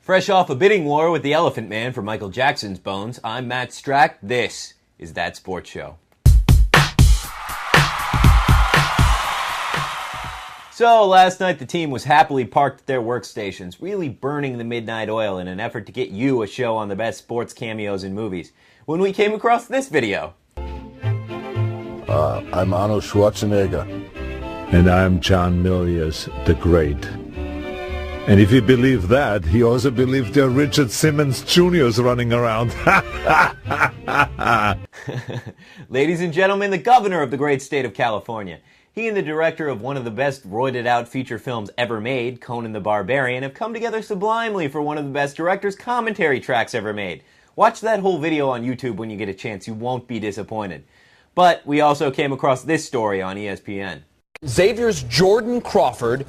Fresh off a bidding war with the Elephant Man for Michael Jackson's bones, I'm Matt Straq. This is That Sports Show. So last night the team was happily parked at their workstations, really burning the midnight oil in an effort to get you a show on the best sports cameos in movies, when we came across this video. I'm Arnold Schwarzenegger. And I'm John Milius, the Great. And if you believe that, he also believed there are Richard Simmons Jr.'s running around. Ladies and gentlemen, the governor of the great state of California. He and the director of one of the best roided-out feature films ever made, Conan the Barbarian, have come together sublimely for one of the best director's commentary tracks ever made. Watch that whole video on YouTube when you get a chance. You won't be disappointed. But we also came across this story on ESPN. Xavier's Jordan Crawford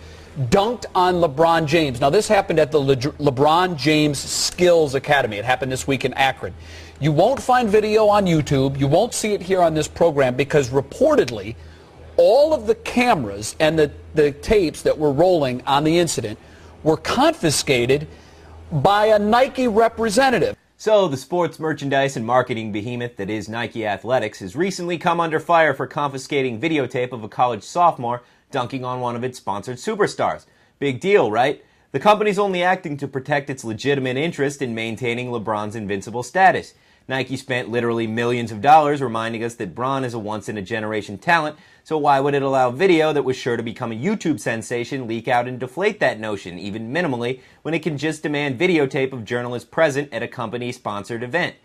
dunked on LeBron James. Now, this happened at the LeBron James Skills Academy. It happened this week in Akron. You won't find video on YouTube. You won't see it here on this program because reportedly all of the cameras and the tapes that were rolling on the incident were confiscated by a Nike representative. So, the sports merchandise and marketing behemoth that is Nike Athletics has recently come under fire for confiscating videotape of a college sophomore dunking on one of its sponsored superstars. Big deal, right? The company's only acting to protect its legitimate interest in maintaining LeBron's invincible status. Nike spent literally millions of dollars reminding us that Bron is a once-in-a-generation talent, so why would it allow video that was sure to become a YouTube sensation leak out and deflate that notion, even minimally, when it can just demand videotape of journalists present at a company-sponsored event?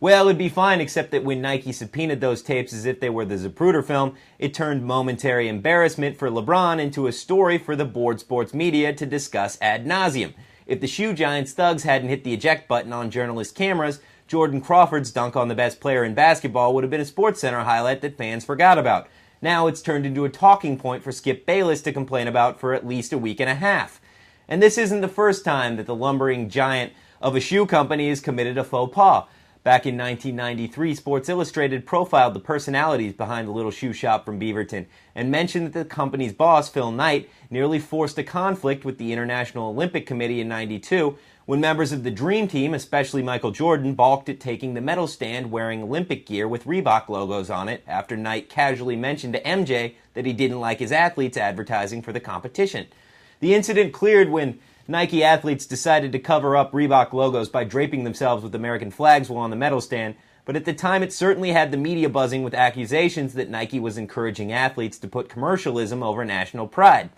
Well, it'd be fine, except that when Nike subpoenaed those tapes as if they were the Zapruder film, it turned momentary embarrassment for LeBron into a story for the board sports media to discuss ad nauseum. If the shoe giant's thugs hadn't hit the eject button on journalist cameras, Jordan Crawford's dunk on the best player in basketball would have been a SportsCenter highlight that fans forgot about. Now it's turned into a talking point for Skip Bayless to complain about for at least a week and a half. And this isn't the first time that the lumbering giant of a shoe company has committed a faux pas. Back in 1993, Sports Illustrated profiled the personalities behind the little shoe shop from Beaverton and mentioned that the company's boss, Phil Knight, nearly forced a conflict with the International Olympic Committee in '92 when members of the Dream Team, especially Michael Jordan, balked at taking the medal stand wearing Olympic gear with Reebok logos on it after Knight casually mentioned to MJ that he didn't like his athletes advertising for the competition. The incident cleared when Nike athletes decided to cover up Reebok logos by draping themselves with American flags while on the medal stand, but at the time it certainly had the media buzzing with accusations that Nike was encouraging athletes to put commercialism over national pride.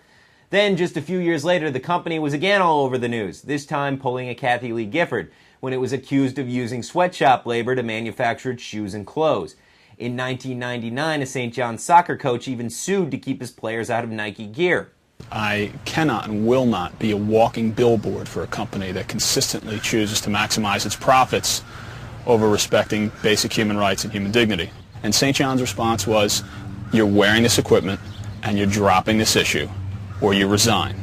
Then, just a few years later, the company was again all over the news, this time pulling a Kathy Lee Gifford, when it was accused of using sweatshop labor to manufacture its shoes and clothes. In 1999, a St. John's soccer coach even sued to keep his players out of Nike gear. I cannot and will not be a walking billboard for a company that consistently chooses to maximize its profits over respecting basic human rights and human dignity. And St. John's response was, you're wearing this equipment and you're dropping this issue, or you resign.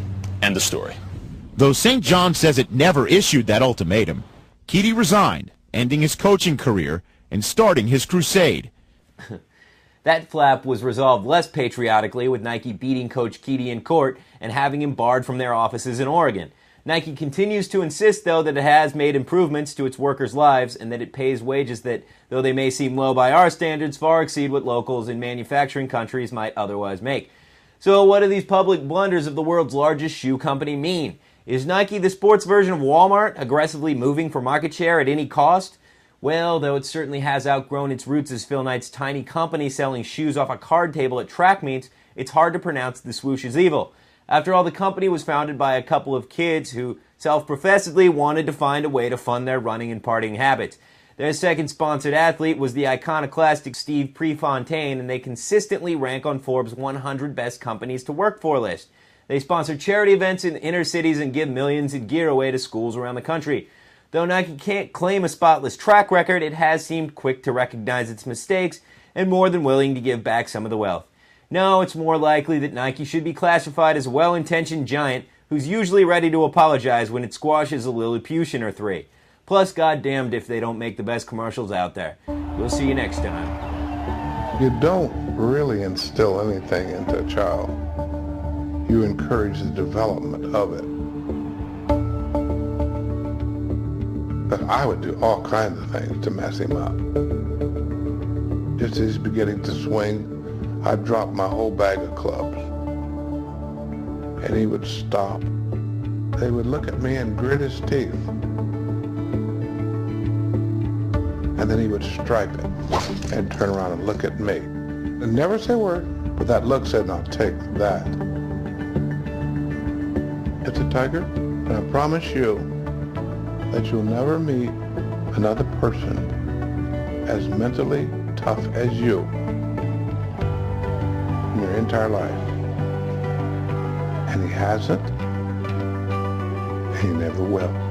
End of story. Though St. John says it never issued that ultimatum, Keedy resigned, ending his coaching career and starting his crusade. That flap was resolved less patriotically with Nike beating Coach Keedy in court and having him barred from their offices in Oregon. Nike continues to insist, though, that it has made improvements to its workers' lives and that it pays wages that, though they may seem low by our standards, far exceed what locals in manufacturing countries might otherwise make. So what do these public blunders of the world's largest shoe company mean? Is Nike the sports version of Walmart, aggressively moving for market share at any cost? Well, though it certainly has outgrown its roots as Phil Knight's tiny company selling shoes off a card table at track meets, it's hard to pronounce the swoosh is evil. After all, the company was founded by a couple of kids who self-professedly wanted to find a way to fund their running and partying habits. Their second sponsored athlete was the iconoclastic Steve Prefontaine, and they consistently rank on Forbes' 100 Best Companies to Work For list. They sponsor charity events in inner cities and give millions in gear away to schools around the country. Though Nike can't claim a spotless track record, it has seemed quick to recognize its mistakes and more than willing to give back some of the wealth. No, it's more likely that Nike should be classified as a well-intentioned giant who's usually ready to apologize when it squashes a Lilliputian or three. Plus, goddamned if they don't make the best commercials out there. We'll see you next time. You don't really instill anything into a child. You encourage the development of it. But I would do all kinds of things to mess him up. Just as he's beginning to swing, I'd drop my whole bag of clubs. And he would stop. They would look at me and grit his teeth. And then he would stripe it and turn around and look at me. And never say a word, but that look said, "Now take that." It's a tiger, and I promise you that you'll never meet another person as mentally tough as you in your entire life. And he hasn't, and he never will.